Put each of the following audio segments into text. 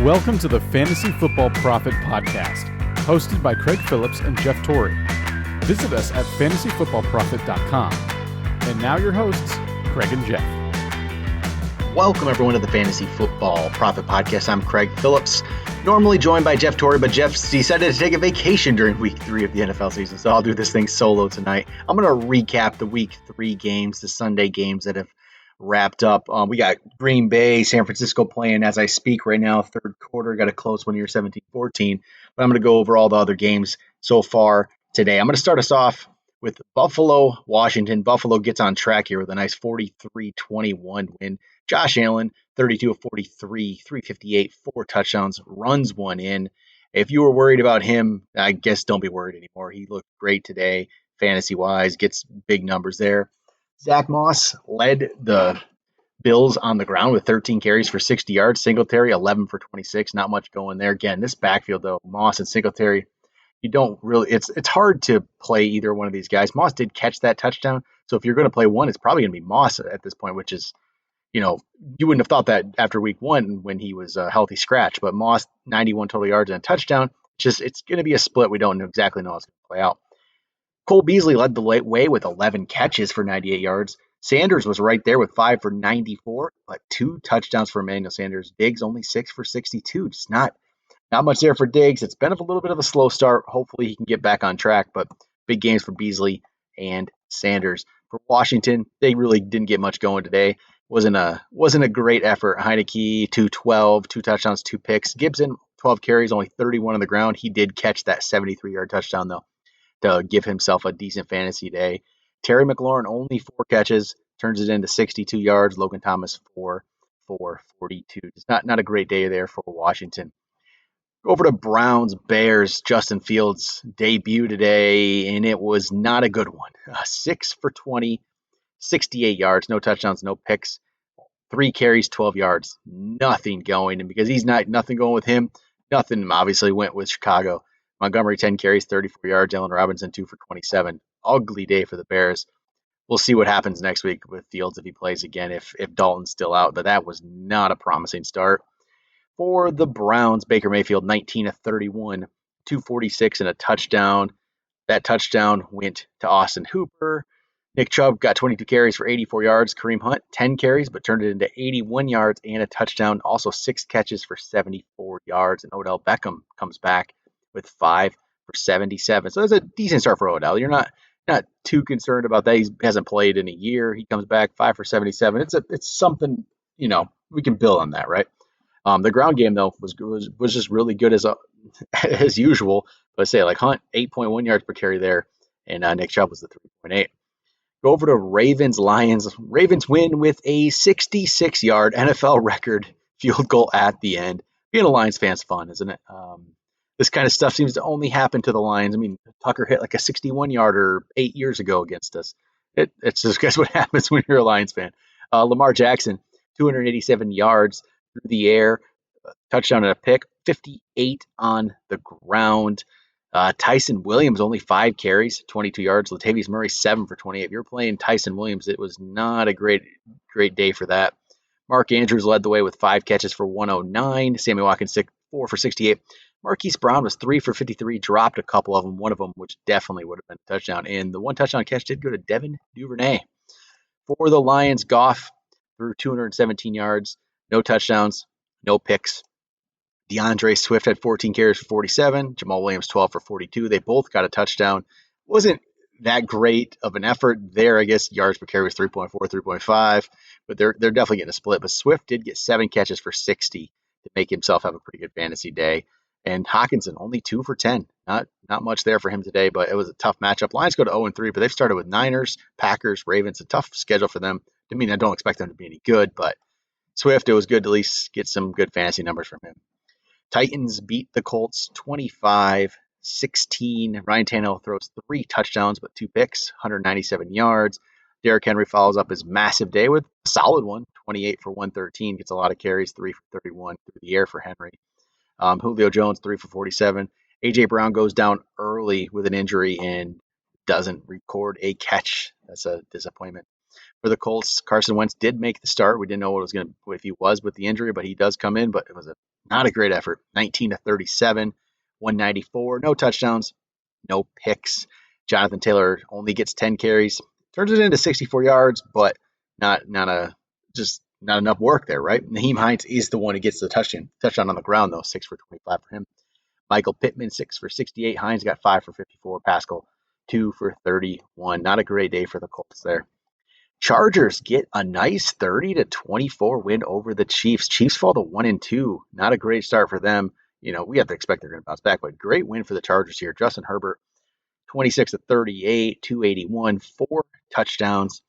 Welcome to the Fantasy Football Prophet Podcast, hosted by Craig Phillips and Jeff Torrey. Visit us at fantasyfootballprophet.com. And now your hosts, Craig and Jeff. Welcome everyone to the Fantasy Football Prophet Podcast. I'm Craig Phillips, normally joined by Jeff Torrey, but Jeff decided to take a vacation during week 3 of the NFL season, so I'll do this thing solo tonight. I'm going to recap the week 3 games, the Sunday games that have wrapped up. We got Green Bay, San Francisco playing as I speak right now, third quarter, got a close one here, 17-14, but I'm going to go over all the other games so far today. I'm going to start us off with Buffalo, Washington. Buffalo gets on track here with a nice 43-21 win. Josh Allen, 32 of 43, 358, 4 touchdowns, runs one in. If you were worried about him, I guess don't be worried anymore. He looked great today, fantasy-wise, gets big numbers there. Zach Moss led the Bills on the ground with 13 carries for 60 yards. Singletary, 11 for 26, not much going there. Again, this backfield, though, Moss and Singletary, you don't really, it's hard to play either one of these guys. Moss did catch that touchdown, so if you're going to play one, it's probably going to be Moss at this point, which is, you wouldn't have thought that after week 1 when he was a healthy scratch, but Moss, 91 total yards and a touchdown. It's going to be a split. We don't exactly know how it's going to play out. Cole Beasley led the way with 11 catches for 98 yards. Sanders was right there with 5 for 94, but 2 touchdowns for Emmanuel Sanders. Diggs only 6 for 62. Just not much there for Diggs. It's been a little bit of a slow start. Hopefully he can get back on track, but big games for Beasley and Sanders. For Washington, they really didn't get much going today. Wasn't a great effort. Heineke, 212, 2 touchdowns, 2 picks. Gibson, 12 carries, only 31 on the ground. He did catch that 73-yard touchdown, though, to give himself a decent fantasy day. Terry McLaurin, only 4 catches, turns it into 62 yards. Logan Thomas, 4 for 42. It's not a great day there for Washington. Over to Browns, Bears, Justin Fields' debut today, and it was not a good one. 6 for 20, 68 yards, no touchdowns, no picks, 3 carries, 12 yards, nothing going. And because nothing going with him, nothing obviously went with Chicago. Montgomery, 10 carries, 34 yards. Allen Robinson, 2 for 27. Ugly day for the Bears. We'll see what happens next week with Fields if he plays again, if Dalton's still out. But that was not a promising start. For the Browns, Baker Mayfield, 19 of 31, 246 and a touchdown. That touchdown went to Austin Hooper. Nick Chubb got 22 carries for 84 yards. Kareem Hunt, 10 carries, but turned it into 81 yards and a touchdown. Also 6 catches for 74 yards. And Odell Beckham comes back with 5 for 77. So that's a decent start for Odell. You're not too concerned about that. He hasn't played in a year. He comes back 5 for 77. It's something, we can build on that, right? The ground game, though, was just really good as usual. But say, like Hunt, 8.1 yards per carry there, and Nick Chubb was the 3.8. Go over to Ravens-Lions. Ravens win with a 66-yard NFL record field goal at the end. Being a Lions fan's fun, isn't it? This kind of stuff seems to only happen to the Lions. I mean, Tucker hit like a 61-yarder 8 years ago against us. It's just guess what happens when you're a Lions fan. Lamar Jackson, 287 yards through the air, touchdown and a pick, 58 on the ground. Tyson Williams, only 5 carries, 22 yards. Latavius Murray, 7 for 28. If you're playing Tyson Williams, it was not a great day for that. Mark Andrews led the way with 5 catches for 109. Sammy Watkins, 4 for 68. Marquis Brown was 3 for 53, dropped a couple of them, one of them which definitely would have been a touchdown. And the one touchdown catch did go to Devin Duvernay. For the Lions, Goff threw 217 yards, no touchdowns, no picks. DeAndre Swift had 14 carries for 47. Jamal Williams, 12 for 42. They both got a touchdown. Wasn't that great of an effort there. I guess yards per carry was 3.4, 3.5, but they're definitely getting a split. But Swift did get 7 catches for 60 to make himself have a pretty good fantasy day. And Hawkinson, only 2 for 10. Not much there for him today, but it was a tough matchup. Lions go to 0-3, but they've started with Niners, Packers, Ravens. A tough schedule for them. I mean, I don't expect them to be any good, but Swift, it was good to at least get some good fantasy numbers from him. Titans beat the Colts 25-16. Ryan Tannehill throws 3 touchdowns, but 2 picks, 197 yards. Derrick Henry follows up his massive day with a solid one, 28 for 113. Gets a lot of carries, 3 for 31 through the air for Henry. Julio Jones, 3 for 47. A.J. Brown goes down early with an injury and doesn't record a catch. That's a disappointment. For the Colts, Carson Wentz did make the start. We didn't know if he was with the injury, but he does come in. But it was not a great effort. 19-37, 194, no touchdowns, no picks. Jonathan Taylor only gets 10 carries, turns it into 64 yards, but not enough work there, right? Nyheim Hines is the one who gets the touchdown on the ground, though, 6 for 25 for him. Michael Pittman, 6 for 68. Hines got 5 for 54. Pascal, 2 for 31. Not a great day for the Colts there. Chargers get a nice 30-24 win over the Chiefs. Chiefs fall to 1-2. Not a great start for them. We have to expect they're going to bounce back, but great win for the Chargers here. Justin Herbert, 26-38, 281, 4 touchdowns.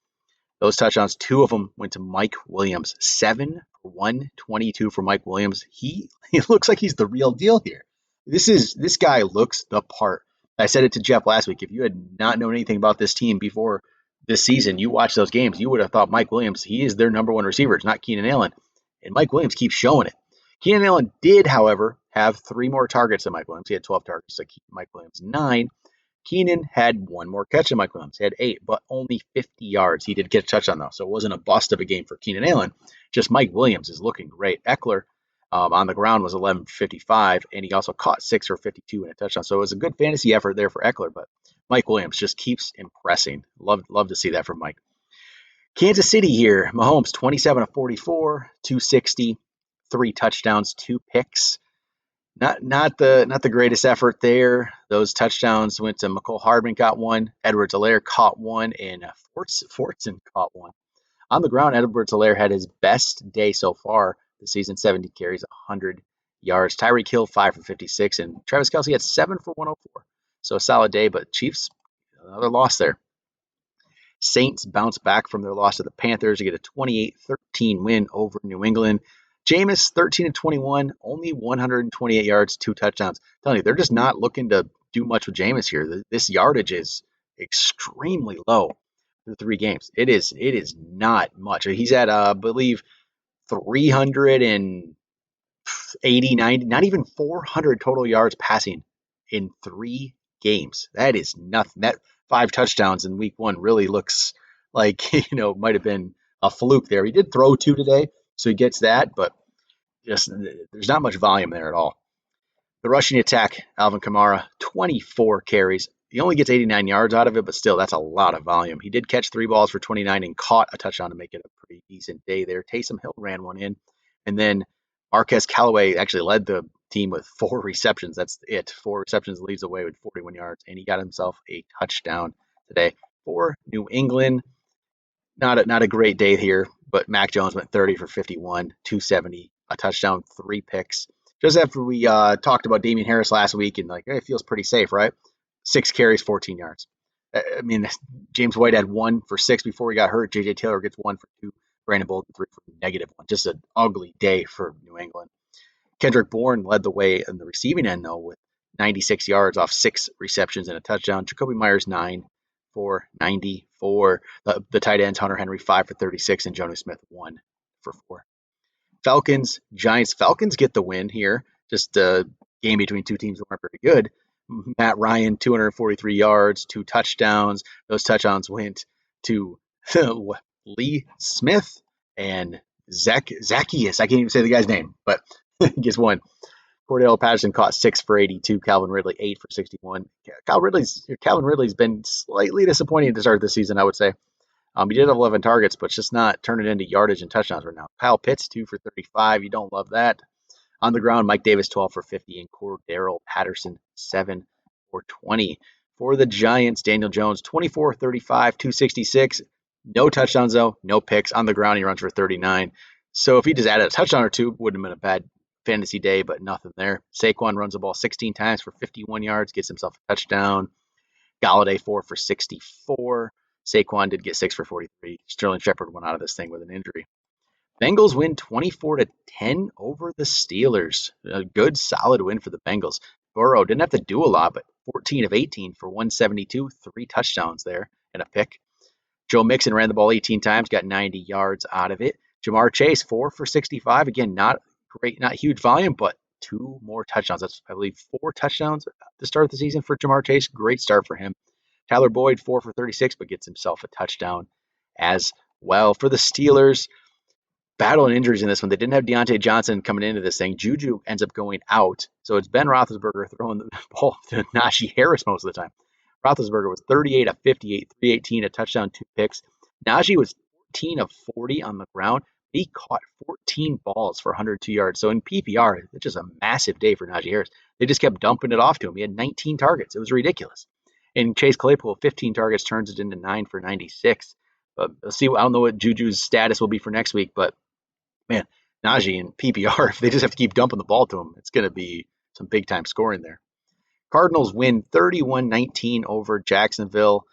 Those touchdowns, 2 of them went to Mike Williams. 7 for 122 for Mike Williams. He looks like he's the real deal here. This guy looks the part. I said it to Jeff last week. If you had not known anything about this team before this season, you watch those games, you would have thought Mike Williams, he is their number one receiver. It's not Keenan Allen. And Mike Williams keeps showing it. Keenan Allen did, however, have 3 more targets than Mike Williams. He had 12 targets, so Mike Williams 9. Keenan had 1 more catch than Mike Williams. He had 8, but only 50 yards. He did get a touchdown, though, so it wasn't a bust of a game for Keenan Allen. Just Mike Williams is looking great. Eckler on the ground was 11 for 55, and he also caught 6 for 52 in a touchdown. So it was a good fantasy effort there for Eckler, but Mike Williams just keeps impressing. Love to see that from Mike. Kansas City here. Mahomes, 27-44, 260, 3 touchdowns, 2 picks. Not the greatest effort there. Those touchdowns went to McCole Hardman got 1, Edwards-Helaire caught 1, and Fortson caught 1. On the ground, Edwards-Helaire had his best day so far this season, 70 carries, 100 yards. Tyreek Hill, 5 for 56, and Travis Kelce had 7 for 104. So a solid day, but Chiefs, another loss there. Saints bounce back from their loss to the Panthers to get a 28-13 win over New England. Jameis, 13-21, only 128 yards, 2 touchdowns. I'm telling you, they're just not looking to do much with Jameis here. This yardage is extremely low through 3 games. It is not much. He's at, I believe, 380, 90, not even 400 total yards passing in 3 games. That is nothing. That 5 touchdowns in week 1 really looks like, might have been a fluke there. He did throw 2 today, so he gets that, but just there's not much volume there at all. The rushing attack, Alvin Kamara, 24 carries. He only gets 89 yards out of it, but still, that's a lot of volume. He did catch 3 balls for 29 and caught a touchdown to make it a pretty decent day there. Taysom Hill ran 1 in, and then Marquez Callaway actually led the team with 4 receptions. That's it. 4 receptions, leads the way with 41 yards, and he got himself a touchdown today. For New England, not a great day here, but Mac Jones went 30 for 51, 270, a touchdown, 3 picks. Just after we talked about Damian Harris last week, and it feels pretty safe, right? 6 carries, 14 yards. I mean, James White had 1 for 6 before he got hurt. J.J. Taylor gets 1 for 2. Brandon Bolden 3 for -1. Just an ugly day for New England. Kendrick Bourne led the way in the receiving end, though, with 96 yards off 6 receptions and a touchdown. Jacoby Myers, 9 for 94. The tight ends, Hunter Henry, 5 for 36, and Jonnu Smith, 1 for 4. Falcons, Giants. Falcons get the win here. Just a game between 2 teams that weren't very good. Matt Ryan, 243 yards, 2 touchdowns. Those touchdowns went to Lee Smith and Zacchaeus. I can't even say the guy's name, but he gets 1. Cordell Patterson caught 6 for 82. Calvin Ridley, 8 for 61. Calvin Ridley's been slightly disappointing to start this season, I would say. He did have 11 targets, but it's just not turning into yardage and touchdowns right now. Kyle Pitts, 2 for 35. You don't love that. On the ground, Mike Davis, 12 for 50, and Cordell Patterson, 7 for 20. For the Giants, Daniel Jones, 24, 35, 266. No touchdowns, though. No picks. On the ground, he runs for 39. So if he just added a touchdown or 2, wouldn't have been a bad fantasy day, but nothing there. Saquon runs the ball 16 times for 51 yards, gets himself a touchdown. Galladay, 4 for 64. Saquon did get 6 for 43. Sterling Shepard went out of this thing with an injury. Bengals win 24-10 over the Steelers. A good, solid win for the Bengals. Burrow didn't have to do a lot, but 14 of 18 for 172, 3 touchdowns there and a pick. Joe Mixon ran the ball 18 times, got 90 yards out of it. Jamar Chase, 4 for 65. Again, not great, not huge volume, but 2 more touchdowns. That's, I believe, 4 touchdowns to start the season for Jamar Chase. Great start for him. Tyler Boyd, 4 for 36, but gets himself a touchdown as well. For the Steelers, battling injuries in this one. They didn't have Deontay Johnson coming into this thing. Juju ends up going out. So it's Ben Roethlisberger throwing the ball to Najee Harris most of the time. Roethlisberger was 38 of 58, 318, a touchdown, 2 picks. Najee was 14 of 40 on the ground. He caught 14 balls for 102 yards. So in PPR, it's just a massive day for Najee Harris. They just kept dumping it off to him. He had 19 targets. It was ridiculous. And Chase Claypool, 15 targets, turns it into 9 for 96. But let's see. I don't know what Juju's status will be for next week, but man, Najee and PPR, if they just have to keep dumping the ball to him, it's going to be some big-time scoring there. Cardinals win 31-19 over Jacksonville.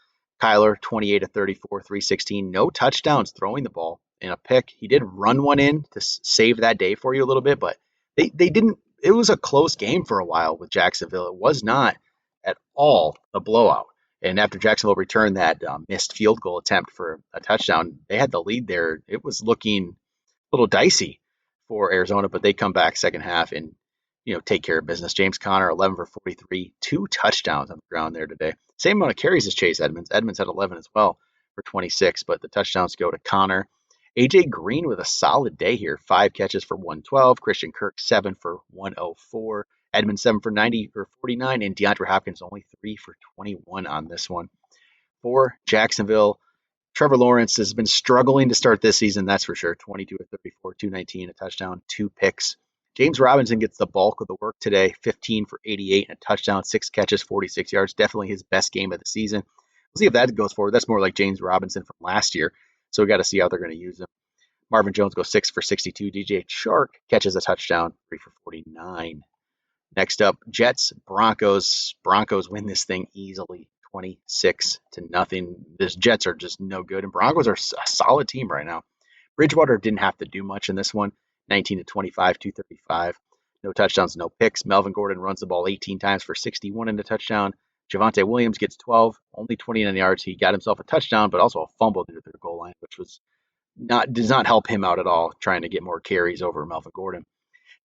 Kyler, 28 of 34, 316. No touchdowns throwing the ball in a pick. He did run one in to save that day for you a little bit, but they didn't. It was a close game for a while with Jacksonville. It was not at all a blowout. And after Jacksonville returned that missed field goal attempt for a touchdown, they had the lead there. It was looking a little dicey for Arizona, but they come back second half and take care of business. James Conner, 11 for 43, 2 touchdowns on the ground there today. Same amount of carries as Chase Edmonds. Edmonds had 11 as well for 26, but the touchdowns go to Conner. A.J. Green with a solid day here, 5 catches for 112. Christian Kirk, 7 for 104. Edmonds, 7 for 90 or 49, and DeAndre Hopkins only 3 for 21 on this one. For Jacksonville, Trevor Lawrence has been struggling to start this season, that's for sure. 22 of 34, 219, a touchdown, 2 picks. James Robinson gets the bulk of the work today, 15 for 88 and a touchdown, 6 catches, 46 yards. Definitely his best game of the season. We'll see if that goes forward. That's more like James Robinson from last year, so we got to see how they're going to use him. Marvin Jones goes 6 for 62. DJ Chark catches a touchdown, 3 for 49. Next up, Jets, Broncos. Broncos win this thing easily, 26-0. The Jets are just no good, and Broncos are a solid team right now. Bridgewater didn't have to do much in this one. 19 to 25, 235. No touchdowns, no picks. Melvin Gordon runs the ball 18 times for 61 and a touchdown. Javonte Williams gets 12, only 29 yards. He got himself a touchdown, but also a fumble near the goal line, which does not help him out at all, trying to get more carries over Melvin Gordon.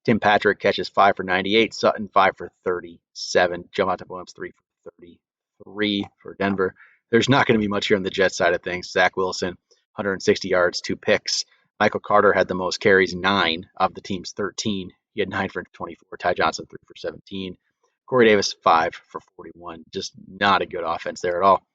Tim Patrick catches 5 for 98. Sutton, 5 for 37. Javonte Williams, 3 for 33 for Denver. There's not going to be much here on the Jets side of things. Zach Wilson, 160 yards, 2 picks. Michael Carter had the most carries, 9 of the team's 13. He had 9 for 24. Ty Johnson, 3 for 17. Corey Davis, 5 for 41. Just not a good offense there at all.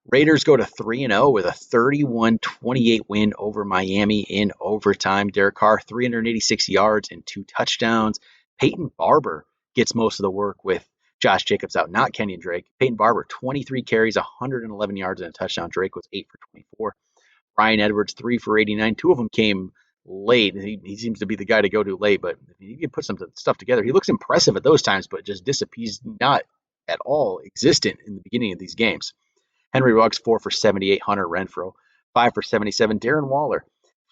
Raiders go to 3-0 with a 31-28 win over Miami in overtime. Derek Carr, 386 yards and 2 touchdowns. Peyton Barber gets most of the work with Josh Jacobs out, not Kenyon Drake. Peyton Barber, 23 carries, 111 yards and a touchdown. Drake was 8 for 24. Ryan Edwards, 3 for 89. 2 of them came late. He seems to be the guy to go to late, but if he can put some stuff together, he looks impressive at those times, but just disappears, not at all existent in the beginning of these games. Henry Ruggs, 4 for 78. Hunter Renfrow, 5 for 77. Darren Waller,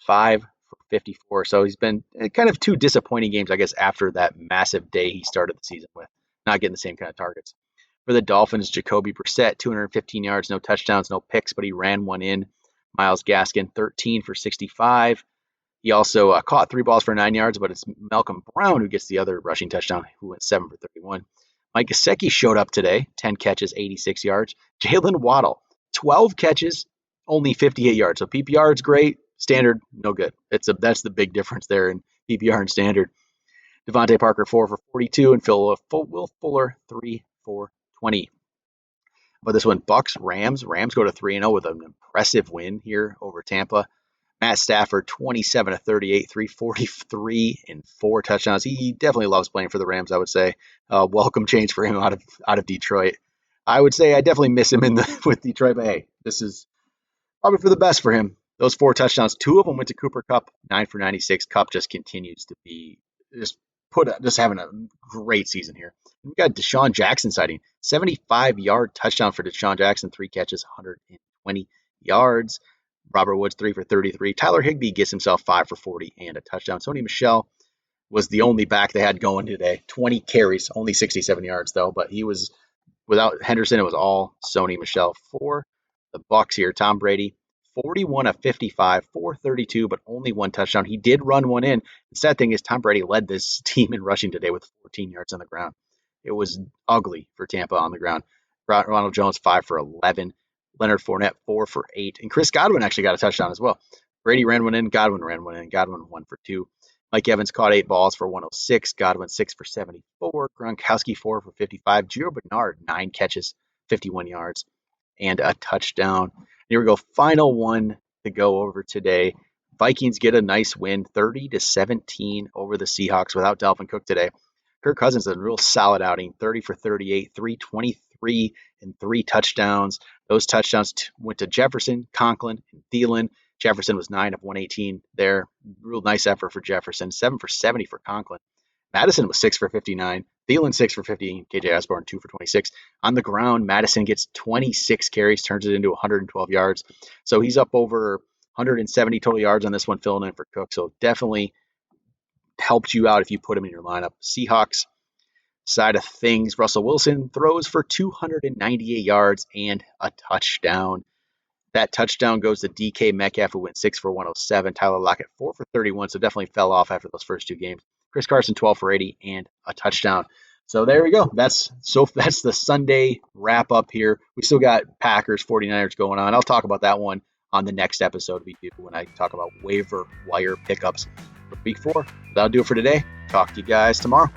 5 for 54. So he's been kind of 2 disappointing games, I guess, after that massive day he started the season with, not getting the same kind of targets. For the Dolphins, Jacoby Brissett, 215 yards, no touchdowns, no picks, but he ran one in. Myles Gaskin, 13 for 65. He also caught 3 balls for 9 yards, but it's Malcolm Brown who gets the other rushing touchdown, who went 7 for 31. Mike Goseki showed up today, 10 catches, 86 yards. Jalen Waddle, 12 catches, only 58 yards. So PPR is great, standard, no good. That's the big difference there in PPR and standard. Devontae Parker, 4 for 42, and Will Fuller, 3 for 20. But this one, Bucks, Rams. Rams go to 3-0 with an impressive win here over Tampa. Matt Stafford, 27 of 38, 343, and 4 touchdowns. He definitely loves playing for the Rams, I would say. Welcome change for him out of Detroit. I would say I definitely miss him with Detroit, but hey, this is probably for the best for him. Those 4 touchdowns, 2 of them went to Cooper Kupp, 9 for 96. Kupp just continues to be just having a great season here. We got Desean Jackson sighting, 75-yard touchdown for Desean Jackson, 3 catches, 120 yards. Robert Woods, 3 for 33. Tyler Higbee gets himself 5 for 40 and a touchdown. Sony Michel was the only back they had going today. 20 carries, only 67 yards though, but he was without Henderson. It was all Sony Michel. For the Bucs here, Tom Brady, 41 of 55, 432, but only 1 touchdown. He did run one in. The sad thing is Tom Brady led this team in rushing today with 14 yards on the ground. It was ugly for Tampa on the ground. Ronald Jones, 5 for 11. Leonard Fournette, 4 for 8. And Chris Godwin actually got a touchdown as well. Brady ran one in, Godwin ran one in, Godwin 1 for 2. Mike Evans caught 8 balls for 106, Godwin 6 for 74, Gronkowski 4 for 55, Gio Bernard 9 catches, 51 yards, and a touchdown. Here we go, final one to go over today. Vikings get a nice win, 30-17 over the Seahawks without Dalvin Cook today. Kirk Cousins had a real solid outing, 30 for 38, 323, and 3 touchdowns. Those touchdowns went to Jefferson, Conklin, and Thielen. Jefferson was 9 of 118 there. Real nice effort for Jefferson. 7 for 70 for Conklin. Madison was 6 for 59. Thielen 6 for 15. KJ Osborne 2 for 26. On the ground, Madison gets 26 carries, turns it into 112 yards. So he's up over 170 total yards on this one, filling in for Cook. So definitely helped you out if you put him in your lineup. Seahawks side of things, Russell Wilson throws for 298 yards and a touchdown. That touchdown goes to DK Metcalf, who went 6 for 107. Tyler Lockett, 4 for 31, so definitely fell off after those first 2 games. Chris Carson, 12 for 80, and a touchdown. So there we go. That's the Sunday wrap-up here. We still got Packers, 49ers going on. I'll talk about that one on the next episode when I talk about waiver wire pickups for Week 4. That'll do it for today. Talk to you guys tomorrow.